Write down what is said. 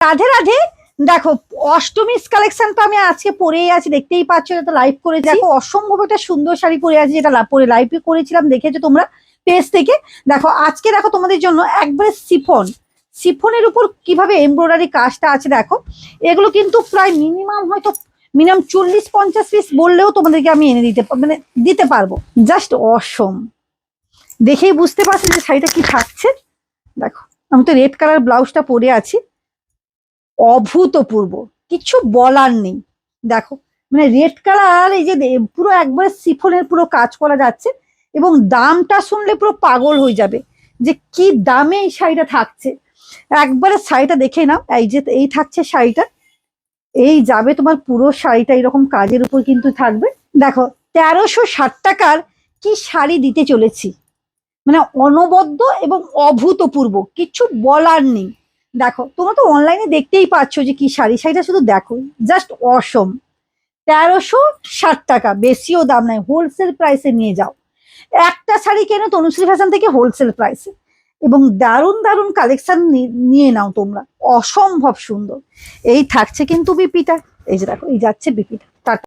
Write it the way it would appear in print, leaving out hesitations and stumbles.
রাধে রাধে। দেখো অষ্টমীর কালেকশন তো আমি আজকে পরেই আছি, দেখতেই পাচ্ছ, এটা লাইভ করে দেখো অসম্ভব একটা সুন্দর শাড়ি পরে আছে, যেটা পরে লাইভে করেছিলাম, দেখেছো তোমরা পেজ থেকে। দেখো আজকে দেখো তোমাদের জন্য একবারে সিফনের উপর কিভাবে এমব্রয়ডারি কাজটা আছে দেখো। এগুলো কিন্তু প্রায় মিনিমাম 40-50 পিস বললেও তোমাদেরকে আমি এনে দিতে পারবো। জাস্ট অসম, দেখেই বুঝতে পারছি যে শাড়িটা কি থাকছে। দেখো আমি তো রেড কালার ব্লাউজটা পরে আছি, অভূতপূর্ব, কিছু বলার নেই। দেখো রেড কালার, এই যে পুরো একবারে সিফনের পুরো কাজ করা যাচ্ছে, এবং দামটা শুনলে পুরো পাগল হয়ে যাবে যে কি দামে এই শাড়িটা থাকছে। একবারে শাড়িটা দেখে নাও, এই যে এই থাকছে শাড়িটা, এই যাবে তোমার পুরো শাড়িটা এরকম কাজের উপর কিন্তু থাকবে। দেখো 1360 টাকার কি শাড়ি দিতে চলেছি, অনবদ্য এবং অভূতপূর্ব, কিছু বলার নেই। দেখো তোমরা তো অনলাইনে দেখতেই পাচ্ছ যে কি শাড়িটা শুধু দেখো, জাস্ট অসম। 1360 টাকা, বেশিও দাম নাই, হোলসেল প্রাইসে নিয়ে যাও। একটা শাড়ি কেন তনুশ্রী ফ্যাশন থেকে হোলসেল প্রাইসে, এবং দারুণ দারুণ কালেকশন নিয়ে নাও তোমরা, অসম্ভব সুন্দর। এই থাকছে কিন্তু বিপিটা, এই যে দেখো এই যাচ্ছে বিপিটা।